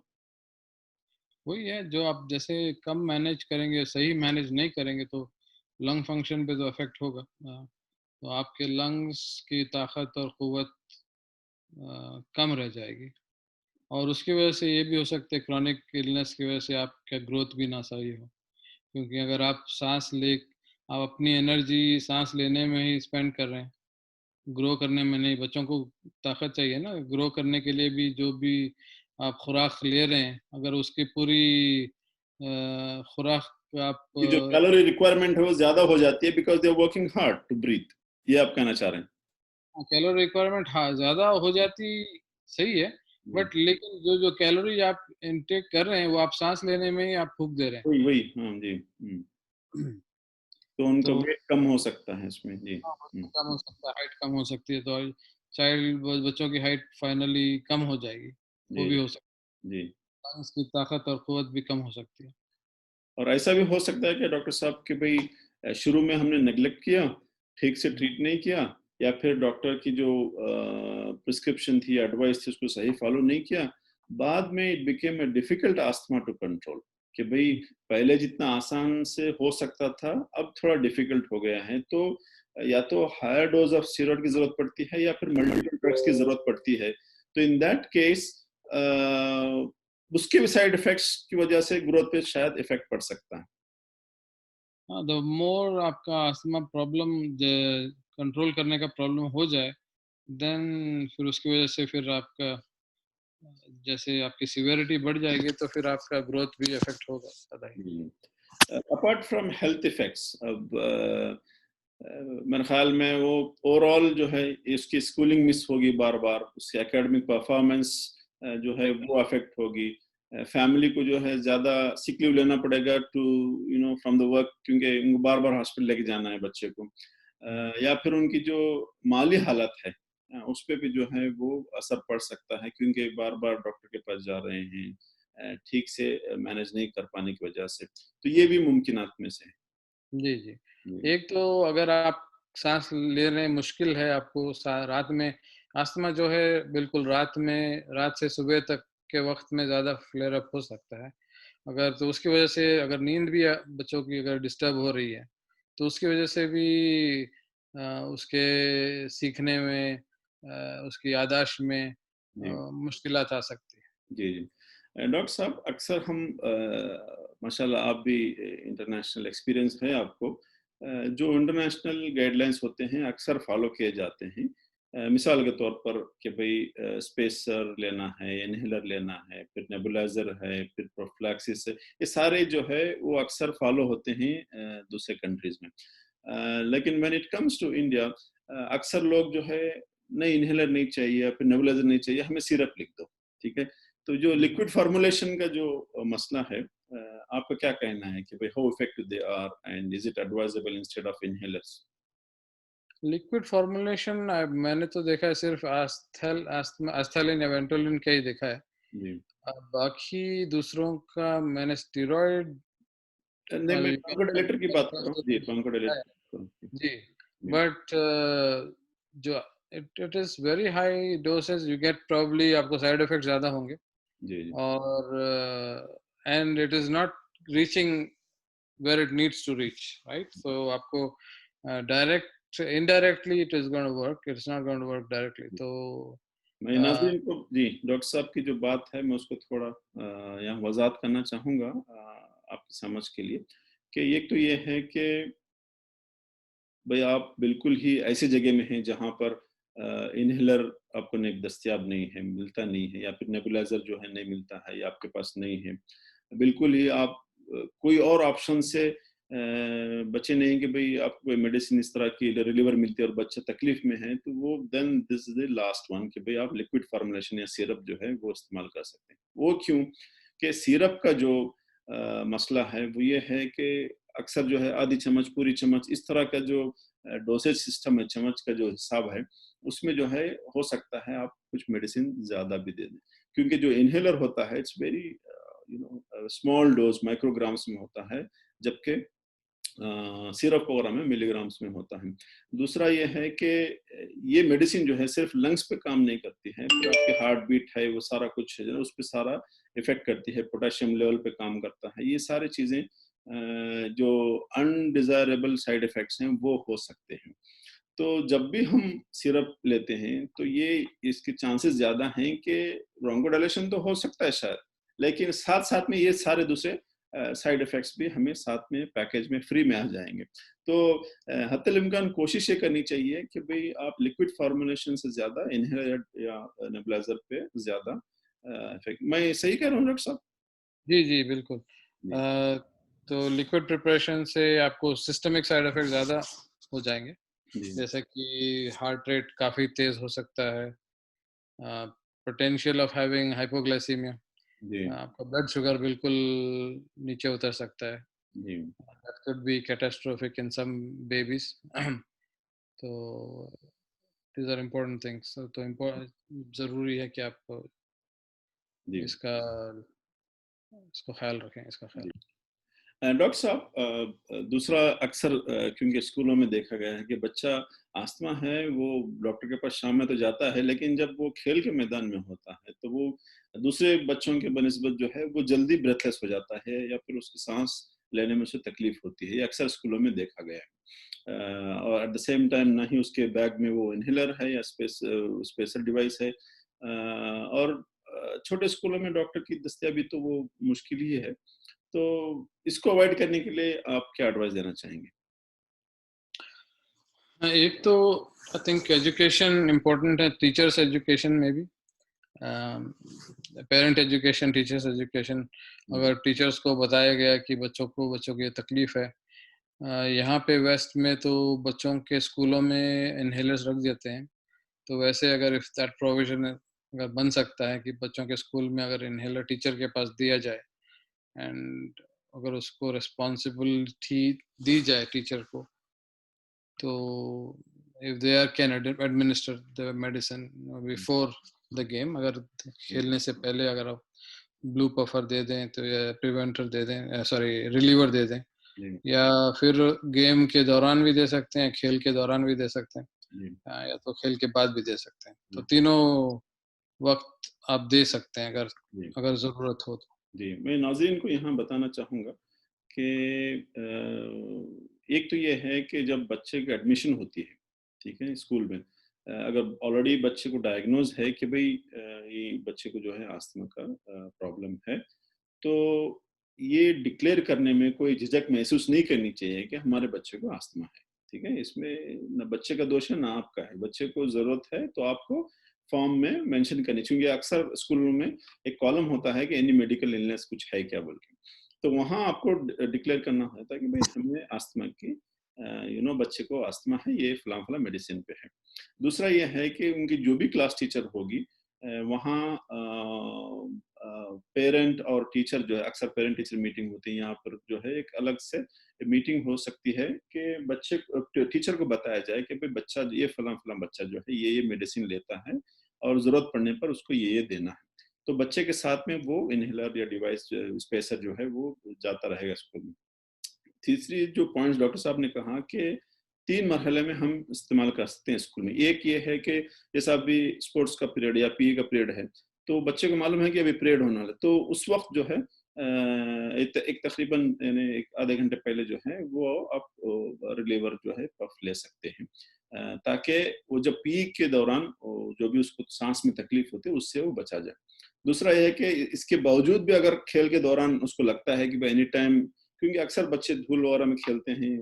वही है जो आप जैसे कम मैनेज करेंगे, सही मैनेज नहीं करेंगे, तो लंग फंक्शन पे तो इफेक्ट होगा। तो आपके लंग्स की ताकत और क़ुव्वत कम रह जाएगी, और उसकी वजह से ये भी हो सकता है क्रॉनिक इलनेस की वजह से आपका ग्रोथ भी ना सही हो, क्योंकि अगर आप अपनी एनर्जी सांस लेने में ही स्पेंड कर रहे हैं, ग्रो करने में नहीं। बच्चों को ताकत चाहिए ना ग्रो करने के लिए भी, जो भी आप खुराक ले रहे हैं, अगर उसकी पूरी खुराक आप कि जो कैलोरी रिक्वायरमेंट है वो ज्यादा हो जाती है because they are working hard to breathe, ये आप कहना चाह रहे हैं? कैलोरी रिक्वायरमेंट हाँ ज़्यादा हो जाती, सही है, बट लेकिन जो जो कैलोरी आप इनटेक कर रहे हैं वो आप सांस लेने में ही आप फूक दे रहे वही वही, हाँ जी। हैं। तो उनका तो वेट कम हो सकता है इसमें जी। हाँ, कम हो सकता है, हाइट कम हो सकती है, तो बच्चों की हाइट फाइनली कम हो जाएगी, वो जी भी हो सकता जी। है, उसकी ताकत और क़ुव्वत भी कम हो सकती है। और ऐसा भी हो सकता है कि डॉक्टर साहब कि भाई शुरू में हमने नेग्लेक्ट किया, ठीक से ट्रीट नहीं किया, या फिर डॉक्टर की जो प्रिस्क्रिप्शन थी, एडवाइस थी, उसको सही फॉलो नहीं किया, बाद में it became a difficult asthma to control, कि भाई पहले जितना आसान से हो सकता था अब थोड़ा डिफिकल्ट हो गया है, तो या तो हायर डोज ऑफ स्टेरॉइड की जरूरत पड़ती है या फिर मल्टीपल ड्रग्स की जरूरत पड़ती है। तो इन दैट केस उसके भी साइड इफेक्ट्स की वजह से ग्रोथ पे शायद इफेक्ट पड़ सकता है। हाँ, द मोर आपका अस्थमा प्रॉब्लम कंट्रोल करने का प्रॉब्लम हो जाए, देन फिर उसकी वजह से फिर आपका जैसे आपकी सिवियरिटी बढ़ जाएगी तो फिर आपका ग्रोथ भी इफेक्ट होगा ज़्यादा ही। अपार्ट फ्रॉम हेल्थ इफेक्ट्स, अब मेरे ख्याल में वो ओवरऑल जो है इसकी स्कूलिंग मिस होगी बार बार, उसकी एकेडमिक परफॉर्मेंस जो है वो अफेक्ट होगी, फैमिली को जो है ज़्यादा सिक लीव लेना पड़ेगा टू फ्रॉम द वर्क, क्योंकि उनको बार बार हॉस्पिटल लेके जाना है बच्चे को, या फिर उनकी जो माली हालत है उस पर भी जो है वो असर पड़ सकता है, क्योंकि बार बार डॉक्टर के पास जा रहे हैं ठीक से मैनेज नहीं कर पाने की वजह से, तो ये भी मुमकिनात में से है। जी, जी। जी एक तो अगर आप साँस ले रहे हैं, मुश्किल है आपको रात में, अस्थमा जो है बिल्कुल रात से सुबह तक के वक़्त में ज़्यादा फ्लेयर अप हो सकता है। अगर तो उसकी वजह से अगर नींद भी बच्चों की अगर डिस्टर्ब हो रही है, तो उसकी वजह से भी उसके सीखने में, उसकी याददाश्त में जी मुश्किलात आ सकती है। जी जी। डॉक्टर साहब, अक्सर हम माशाल्लाह आप भी इंटरनेशनल एक्सपीरियंस है आपको, जो इंटरनेशनल गाइडलाइंस होते हैं अक्सर फॉलो किए जाते हैं, मिसाल के तौर पर कि भाई स्पेसर लेना है, इनहेलर लेना है, फिर नेबुलाइजर है, फिर प्रोफिलैक्सिस है, ये सारे जो है वो अक्सर फॉलो होते हैं दूसरे कंट्रीज में। लेकिन when it comes to India, अक्सर लोग जो है नहीं इनहेलर नहीं चाहिए या फिर नेबुलाइजर नहीं चाहिए, हमें सिरप लिख दो, ठीक है। तो जो हुँ। लिक्विड फॉर्मुलेशन का जो मसला है, आपका क्या कहना है कि भाई how effective they are and is it advisable instead of inhalers? Liquid formulation मैंने तो देखा है सिर्फ़ एस्थालिन या वेंटोलिन का ही देखा है। जी बाकी दूसरों का मैंने स्टेरॉइड नहीं, मैं ब्रोंकोडायलेटर की बात कर रहा हूँ जी, है। ब्रोंकोडायलेटर। जी, जी बट जो it is very high dosage you get, probably आपको साइड इफ़ेक्ट ज़्यादा होंगे, जी जी और and it is not reaching where it needs to reach, right? So आपको direct indirectly it is gonna work, it's not gonna work directly. तो मैं अ, नाज़रीन को जी, डॉक्टर साहब की जो बात है मैं उसको थोड़ा यहाँ वज़ाहत करना चाहूँगा आपकी समझ के लिए, कि एक तो ये है कि भई आप बिल्कुल ही ऐसी जगह में हैं जहाँ पर इन्हेलर आपको नहीं दस्तयाब नहीं है, मिलता नहीं है, या फिर नेबुलाइज़र जो है नहीं मिलता है या आपके पास नहीं है। बिल्कुल ही आप कोई और ऑप्शन से बचे नहीं कि भई आपको कोई मेडिसिन इस तरह की रिलीवर मिलती है और बच्चा तकलीफ में है, तो वो then this is the last one कि भई आप लिक्विड फॉर्मुलेशन या सिरप जो है वो इस्तेमाल कर सकते हैं। वो क्यों? कि सिरप का जो मसला है वो ये है कि अक्सर जो है आधी चम्मच, पूरी चम्मच, इस तरह का जो डोसेज सिस्टम है, चम्मच का जो हिसाब है, उसमें जो है हो सकता है आप कुछ मेडिसिन ज़्यादा भी दे दें। क्योंकि जो इन्हेलर होता है it's very small dose micrograms में होता है, जबकि सिरप वगैरह में मिलीग्राम्स में होता है। दूसरा ये है कि ये मेडिसिन जो है सिर्फ लंग्स पे काम नहीं करती है, फिर आपकी हार्ट बीट है, वो सारा कुछ है, उस पे सारा इफ़ेक्ट करती है, पोटेशियम लेवल पे काम करता है। ये सारी चीज़ें जो अनडिजायरेबल साइड इफेक्ट्स हैं वो हो सकते हैं। तो जब भी हम सिरप लेते हैं तो ये इसके चांसेस ज़्यादा हैं कि ब्रोंकोडायलेशन तो हो सकता है शायद, लेकिन साथ-साथ में ये सारे दूसरे साइड इफेक्ट्स भी हमें साथ में पैकेज में फ्री में आ जाएँगे। तो हत्तल इम्कान कोशिश ये करनी चाहिए कि भई आप लिक्विड फॉर्मुलेशन से ज़्यादा इन्हेलर या नेबुलाइज़र पे ज़्यादा इफेक्ट, मैं सही कह रहा हूँ डॉक्टर साहब? जी, जी, बिल्कुल। जी, अ, तो लिक्विड प्रिपरेशन से आपको सिस्टमिक साइड इफ़ेक्ट ज़्यादा हो जाएँगे, जी, जैसे कि हार्ट रेट काफ़ी तेज़ हो सकता है, पोटेंशियल ऑफ हैविंग हाइपोग्लाइसीमिया, जी, आपका ब्लड शुगर बिल्कुल नीचे उतर सकता है। जी, that could be catastrophic in some babies. तो दीज़ आर इम्पोर्टेंट थिंग्स। तो ज़रूरी है कि आप जी, इसका इसको ख़्याल रखें, इसका ख़्याल जी। रखें। डॉक्टर साहब, दूसरा अक्सर क्योंकि स्कूलों में देखा गया है कि बच्चा अस्थमा है, वो डॉक्टर के पास शाम में तो जाता है, लेकिन जब वो खेल के मैदान में होता है, तो वो दूसरे बच्चों के बनिस्बत जो है, वो जल्दी ब्रेथलेस हो जाता है या फिर उसकी सांस लेने में उसे तकलीफ होती है। ये अक्सर स्कूलों में देखा गया है। और एट द सेम टाइम ना ही उसके बैग में वो इन्हेलर है या स्पेशल डिवाइस है। और छोटे स्कूलों में डॉक्टर की दस्तयाबी तो वो मुश्किल ही है। तो इसको अवॉइड करने के लिए आप क्या एडवाइस देना चाहेंगे? हाँ, एक तो आई थिंक एजुकेशन इम्पोर्टेंट है, टीचर्स एजुकेशन में भी, पेरेंट एजुकेशन, टीचर्स एजुकेशन। जी, अगर टीचर्स को बताया गया कि बच्चों को ये तकलीफ है, यहाँ पे वेस्ट में तो बच्चों के स्कूलों में इनहेलर्स रख देते हैं। तो वैसे अगर इफ दैट प्रोविजन अगर बन सकता है कि बच्चों के स्कूल में अगर इनहेलर टीचर के पास दिया जाए, एंड अगर उसको रिस्पॉन्सिबिलिटी दी जाए टीचर को, तो if they are can administer the medicine before the game, अगर जी, खेलने से पहले अगर आप ब्लू पफर दे दें तो, या प्रिवेंटर दे दें, सॉरी रिलीवर दे दें, जी, या फिर गेम के दौरान भी दे सकते हैं, खेल के दौरान भी दे सकते हैं, जी, या तो खेल के बाद भी दे सकते हैं। तो जी, तीनों वक्त आप दे सकते हैं अगर जी, अगर ज़रूरत हो तो। जी। मैं नाज़रीन को यहाँ बताना चाहूँगा कि एक तो ये है कि जब बच्चे की एडमिशन होती है, ठीक है, स्कूल में, अगर ऑलरेडी बच्चे को डायग्नोज़ है कि भई ये बच्चे को जो है अस्थमा का प्रॉब्लम है, तो ये डिक्लेयर करने में कोई झिझक महसूस नहीं करनी चाहिए कि हमारे बच्चे को अस्थमा है, ठीक है? इसमें ना बच्चे का दोष है, ना आपका है। बच्चे को ज़रूरत है, तो आपको फॉर्म में मेंशन करनी चाहिए, क्योंकि अक्सर स्कूलों में एक कॉलम होता है कि एनी मेडिकल इलनेस कुछ है क्या बोल के। तो वहाँ आपको डिक्लेयर करना होता है कि भई हमें अस्थमा की बच्चे को अस्थमा है, ये फलाँ-फलाँ मेडिसिन पे है। दूसरा ये है कि उनकी जो भी क्लास टीचर होगी, वहाँ पेरेंट और टीचर जो है, अक्सर पेरेंट टीचर मीटिंग होती है, यहाँ पर जो है एक अलग से मीटिंग हो सकती है कि बच्चे टीचर को बताया जाए कि भाई बच्चा ये फलां फलां बच्चा जो है ये मेडिसिन लेता है और जरूरत पड़ने पर उसको ये देना है। तो बच्चे के साथ में वो इनहेलर या डिवाइस स्पेसर जो है वो जाता रहेगा स्कूल में। तीसरी जो पॉइंट्स डॉक्टर साहब ने कहा कि 3 मरहले में हम इस्तेमाल कर सकते हैं स्कूल में। एक ये है कि जैसा अभी स्पोर्ट्स का पीरियड या पीई का पीरियड है, तो बच्चे को मालूम है कि अभी पीरियड होने वाला है, तो उस वक़्त जो है एक तकरीबन यानी 1 आधे घंटे पहले जो है वो आप रिलीवर जो है पफ ले सकते हैं। ताकि वो जब पीई के दौरान जो भी उसको साँस में तकलीफ होती है उससे वो बचा जाए। दूसरा ये है कि इसके बावजूद भी अगर खेल के दौरान उसको लगता है कि भाई एनी टाइम, क्योंकि अक्सर बच्चे धूल वगैरह में खेलते हैं,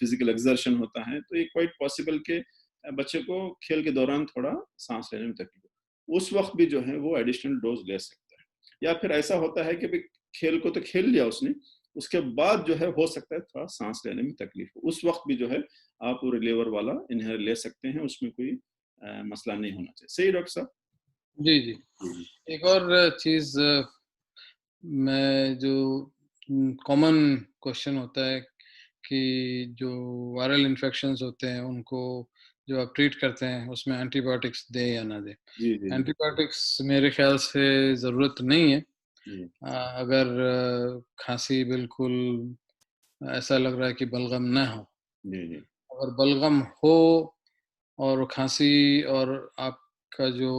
फिजिकल एक्सर्शन होता है, तो ये क्वाइट पॉसिबल कि बच्चे को खेल के दौरान थोड़ा सांस लेने में तकलीफ हो, उस वक्त भी जो है वो एडिशनल डोज ले सकता है। या फिर ऐसा होता है कि भाई खेल को तो खेल लिया उसने, उसके बाद जो है हो सकता है थोड़ा सांस लेने में तकलीफ हो, उस वक्त भी जो है आप वो रिलीवर वाला इनहेलर ले सकते हैं, उसमें कोई मसला नहीं होना चाहिए। सही डॉक्टर साहब? जी, जी। जी, एक और चीज़ मैं जो कॉमन क्वेश्चन होता है कि जो वायरल इन्फेक्शंस होते हैं उनको जो आप ट्रीट करते हैं उसमें एंटीबायोटिक्स दें या ना दें। जी, जी, जी, एंटीबायोटिक्स मेरे ख्याल से ज़रूरत नहीं है। जी, अगर खांसी बिल्कुल ऐसा लग रहा है कि बलगम ना हो, जी, जी, अगर बलगम हो और खांसी और आपका जो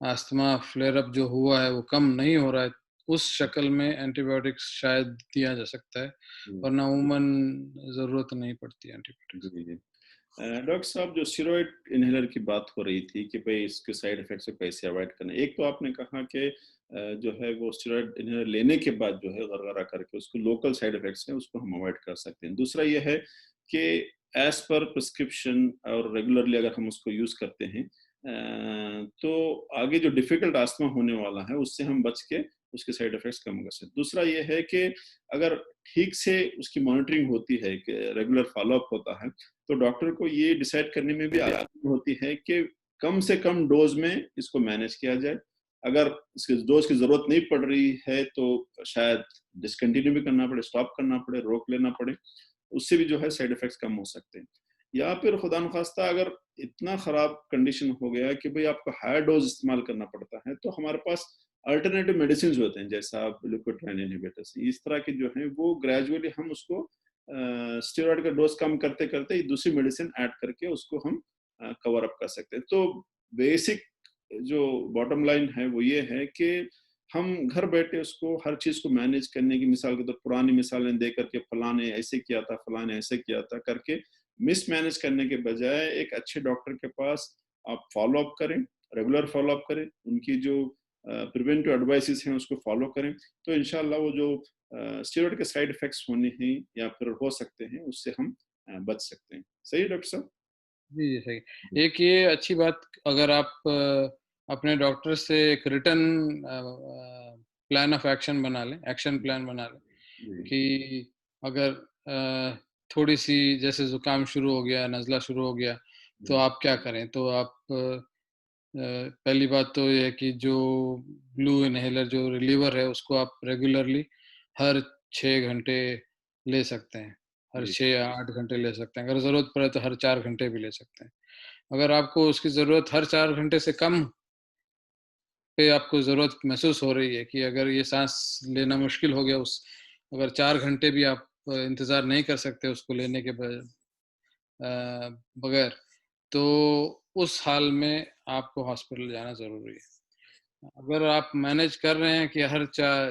अस्थमा फ्लेयर अप जो हुआ है वो कम नहीं हो रहा है, उस शक्ल में एंटीबायोटिक्स शायद दिया जा सकता है, जी, वरना उमूमन ज़रूरत नहीं पड़ती एंटीबायोटिक्स। जी, जी। डॉक्टर साहब, जो स्टेरॉइड इन्हेलर की बात हो रही थी कि भई इसके साइड इफ़ेक्ट्स को कैसे अवॉइड करना है। एक तो आपने कहा कि जो है वो स्टेरॉइड इन्हेलर लेने के बाद जो है गरगरा करके उसको लोकल साइड इफ़ेक्ट्स हैं उसको हम अवॉइड कर सकते हैं। दूसरा ये है कि एज़ पर प्रिस्क्रिप्शन और रेगुलरली अगर हम उसको यूज़ करते हैं तो आगे जो डिफ़िकल्ट अस्थमा होने वाला है उससे हम बच के उसके साइड इफ़ेक्ट्स कम कर सकते हैं। दूसरा ये है कि अगर ठीक से उसकी मॉनिटरिंग होती है, कि रेगुलर फ़ॉलो-अप होता है, तो डॉक्टर को ये डिसाइड करने में भी आसानी होती है कि कम से कम डोज़ में इसको मैनेज किया जाए। अगर इसकी डोज़ की ज़रूरत नहीं पड़ रही है तो शायद डिसकंटिन्यू भी करना पड़े, स्टॉप करना पड़े, रोक लेना पड़े। उससे भी जो है साइड इफ़ेक्ट्स कम हो सकते हैं। या फिर खुदा न ख़ास्ता अगर इतना ख़राब कंडीशन हो गया कि भई आपको हायर डोज़ इस्तेमाल करना पड़ता है, तो हमारे पास अल्टरनेटिव मेडिसिन्स होते हैं, जैसा ग्लूकोट्राइन इन्हिबिटर्स। इस तरह के जो हैं वो ग्रेजुअली हम उसको स्टेरॉइड का डोज़ कम करते-करते दूसरी मेडिसिन ऐड करके उसको हम कवर अप कर सकते हैं। तो बेसिक जो बॉटम लाइन है वो ये है कि हम घर बैठे उसको हर चीज़ को मैनेज करने की, मिसाल के तौर पुरानी मिसालें दे करके फलाने ऐसे किया था, फलाने ऐसे किया था करके मिसमैनेज करने के बजाय एक अच्छे डॉक्टर के पास आप फ़ॉलो अप करें, रेगुलर फ़ॉलो अप करें, उनकी जो प्रिवेंटिव एडवाइसेज़ हैं उसको फ़ॉलो करें, तो इंशाअल्लाह वो जो स्टेरॉइड के साइड इफ़ेक्ट्स होने हैं या फिर हो सकते हैं, उससे हम बच सकते हैं। सही है डॉक्टर साहब? जी, जी, सही। जी, एक ये अच्छी बात, अगर आप अपने डॉक्टर से एक रिटन प्लान ऑफ एक्शन बना लें, एक्शन प्लान बना लें जी, कि अगर थोड़ी-सी जैसे ज़ुकाम शुरू हो गया, नज़ला शुरू हो गया, तो जी, आप क्या करें? तो आप पहली बात तो ये है कि जो ब्लू इन्हेलर जो रिलीवर है, उसको आप रेगुलरली हर 6 घंटे ले सकते हैं। हर जी, 6 या 8 घंटे ले सकते हैं। अगर ज़रूरत पड़े तो हर 4 घंटे भी ले सकते हैं। अगर आपको उसकी ज़रूरत हर 4 घंटे से कम पे आपको ज़रूरत महसूस हो रही है कि अगर ये साँस लेना मुश्किल हो गया, उस अगर 4 घंटे भी आप इंतज़ार नहीं कर सकते उसको लेने के बगैर, तो उस हाल में आपको हॉस्पिटल जाना ज़रूरी है। अगर आप मैनेज कर रहे हैं कि हर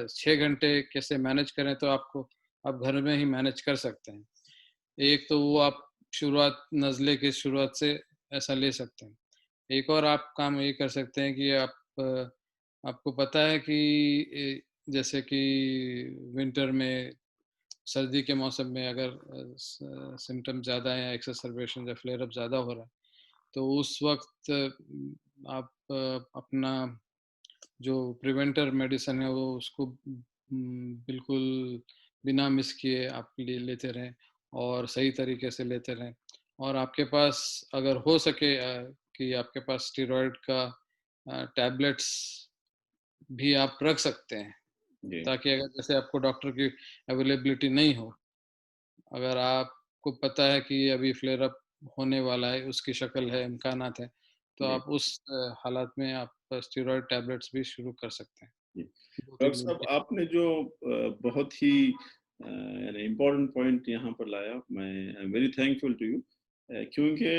6 घंटे कैसे मैनेज करें, तो आपको आप घर में ही मैनेज कर सकते हैं। एक तो वो आप शुरुआत नज़ले की शुरुआत से ऐसा ले सकते हैं। एक और आप काम ये कर सकते हैं कि आपको पता है कि जैसे कि विंटर में, सर्दी के मौसम में अगर सिम्पटम ज़्यादा है, एक्सरसरबेशन या फ्लेयर अप ज़्यादा हो रहा है, तो उस वक़्त आप अपना जो प्रिवेंटर मेडिसिन है वो उसको बिल्कुल बिना मिस किए आप लेते रहें और सही तरीके से लेते रहें। और आपके पास अगर हो सके कि आपके पास स्टेरॉइड का टैबलेट्स भी आप रख सकते हैं, जी, ताकि अगर जैसे आपको डॉक्टर की अवेलेबिलिटी नहीं हो, अगर आपको पता है कि अभी फ्लेयर अप होने वाला है, उसकी शक्ल है, इम्कानात है, तो जी, आप उस हालात में आप स्टेरॉइड टैबलेट्स भी शुरू कर सकते हैं, जी। 2-3 डॉक्टर दिन साहब, के। आपने जो बहुत ही यानी इम्पोर्टेंट पॉइंट यहाँ पर लाया, मैं I am very thankful to you क्योंकि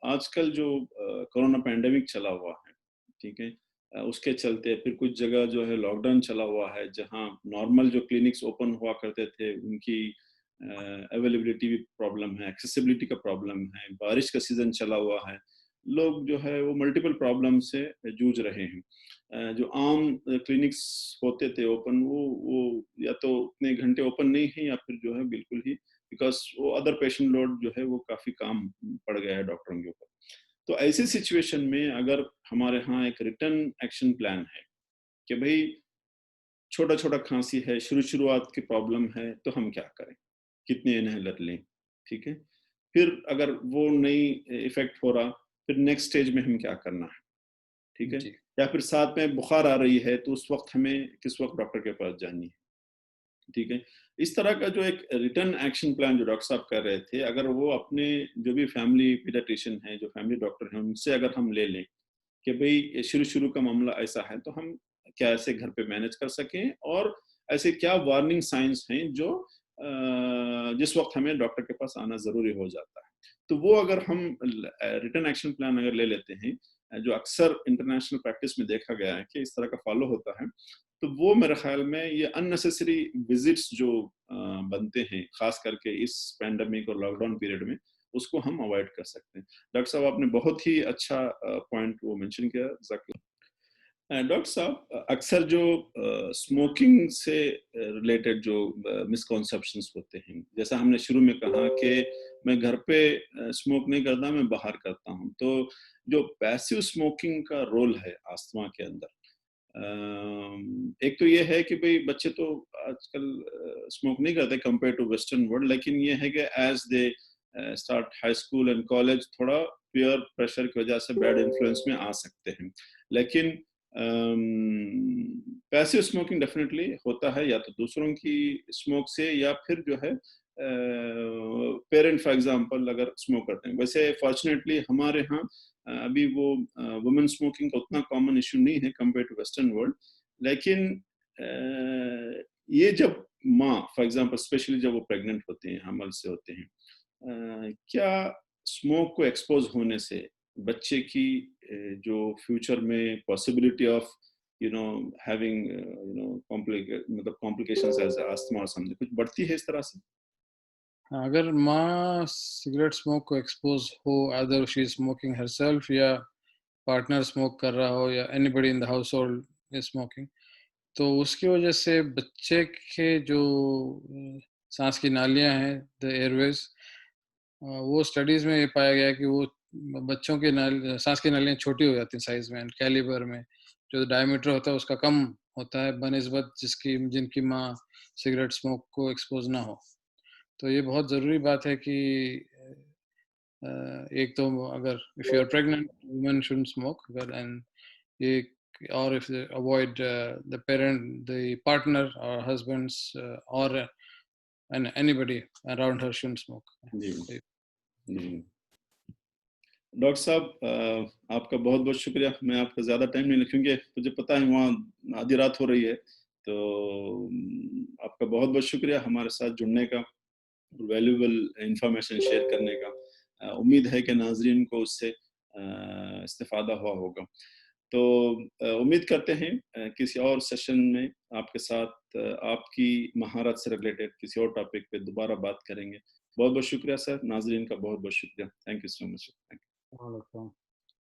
आजकल जो कोरोना पैंडेमिक चला हुआ है, ठीक है? उसके चलते फिर कुछ जगह जो है लॉकडाउन चला हुआ है, जहाँ नॉर्मल जो क्लिनिक्स ओपन हुआ करते थे, उनकी अवेलेबिलिटी भी प्रॉब्लम है, एक्सेसिबिलिटी का प्रॉब्लम है, बारिश का सीज़न चला हुआ है, लोग जो है वो मल्टीपल प्रॉब्लम से जूझ रहे हैं। जो आम क्लिनिक्स होते थे ओपन, वो या तो उतने घंटे ओपन नहीं है या फिर जो है बिल्कुल ही, बिकॉज़ वो अदर पेशेंट लोड जो है वो काफ़ी काम पड़ गया है डॉक्टरों के ऊपर। तो ऐसी सिचुएशन में अगर हमारे यहाँ एक रिटन एक्शन प्लान है कि भई छोटा-छोटा खाँसी है, शुरुआत की प्रॉब्लम है, तो हम क्या करें? कितने इन्हेलर लें, ठीक है? फिर अगर वो नहीं इफ़ेक्ट हो रहा, फिर नेक्स्ट स्टेज में हमें क्या करना है, ठीक है? जी, या फिर साथ में बुखार आ रही है, तो उस वक़्त हमें किस वक़्त डॉक्टर के पास जानी है, ठीक है? इस तरह का जो एक रिटन एक्शन प्लान जो डॉक्टर साहब कर रहे थे, अगर वो अपने जो भी फैमिली पीडियाट्रिशियन हैं, जो फैमिली डॉक्टर हैं, उनसे अगर हम ले लें कि भई शुरू-शुरू का मामला ऐसा है, तो हम कैसे घर पे मैनेज कर सकें और ऐसे क्या वार्निंग साइन्स हैं जो जिस वक़्त हमें डॉक्टर के पास आना ज़रूरी हो जाता है। तो वो अगर हम रिटन एक्शन प्लान अगर ले लेते हैं जो अक्सर इंटरनेशनल प्रैक्टिस में देखा गया है कि इस तरह का फ़ॉलो होता है, तो वो मेरे ख्याल में ये अननेसेसरी विजिट्स जो बनते हैं, खास करके इस पैंडेमिक और लॉकडाउन पीरियड में, उसको हम अवॉइड कर सकते हैं। डॉक्टर साहब, आपने बहुत ही अच्छा पॉइंट वो मेंशन किया। डॉक्टर साहब, अक्सर जो स्मोकिंग से रिलेटेड जो मिसकॉन्सेप्शंस होते हैं, जैसा हमने शुरू में कहा कि मैं घर पे स्मोक नहीं करता, मैं बाहर करता हूँ। तो जो पैसिव स्मोकिंग का रोल है अस्थमा के अंदर, एक तो ये है कि भई बच्चे तो आजकल स्मोक नहीं करते कंपेयर टू वेस्टर्न वर्ल्ड, लेकिन ये है कि as they start high school and college, थोड़ा पीयर प्रेशर की वजह से बैड इन्फ्लुएंस में आ सकते हैं। लेकिन पैसिव स्मोकिंग डेफिनेटली होता है या तो दूसरों की स्मोक से, या फिर जो है पेरेंट फॉर एग्जांपल अगर स्मोक करते हैं। वैसे फॉर्चुनेटली हमारे यहाँ अभी वो वुमेन स्मोकिंग का उतना कॉमन इशू नहीं है कंपेयर टू वेस्टर्न वर्ल्ड। लेकिन ये जब माँ फॉर एग्जांपल स्पेशली जब वो प्रेग्नेंट होते हैं, हमल से होते हैं, क्या स्मोक को एक्सपोज होने से बच्चे की जो फ्यूचर में पॉसिबिलिटी ऑफ हैविंग मतलब कॉम्प्लिकेशंस एज अस्थमा और समथिंग कुछ बढ़ती है इस तरह से? हाँ, अगर माँ सिगरेट स्मोक को एक्सपोज हो, other she is smoking herself या पार्टनर स्मोक कर रहा हो या anybody in the house hold is smoking, तो उसकी वजह से बच्चे के जो सांस की नालियां हैं, द एयरवेज, वो स्टडीज में ये पाया गया कि वो बच्चों की सांस की नालियां छोटी हो जाती हैं साइज में एंड कैलिबर में, जो डायमीटर होता है उसका कम होता है बनिस्बत जिनकी माँ सिगरेट स्मोक को एक्सपोज ना हो। तो ये बहुत ज़रूरी बात है कि एक तो अगर if you are pregnant women shouldn't smoke, अगर एंड ये, और if avoid the parent the partner और हस्बैंड्स और and anybody around her shouldn't smoke. जी जी। डॉक्टर साहब, आपका बहुत बहुत शुक्रिया। मैं आपका ज़्यादा टाइम नहीं क्योंकि मुझे पता है वहाँ आधी रात हो रही है। तो आपका बहुत बहुत शुक्रिया हमारे साथ जुड़ने का, वैल्यूएबल इंफॉर्मेशन शेयर करने का। उम्मीद है कि नाजरीन को उससे इस्तेफादा हुआ होगा। तो उम्मीद करते हैं किसी और सेशन में आपके साथ आपकी महारत से रिलेटेड किसी और टॉपिक पे दोबारा बात करेंगे। बहुत बहुत शुक्रिया सर। नाजरीन का बहुत बहुत शुक्रिया। Thank you so much. All of them.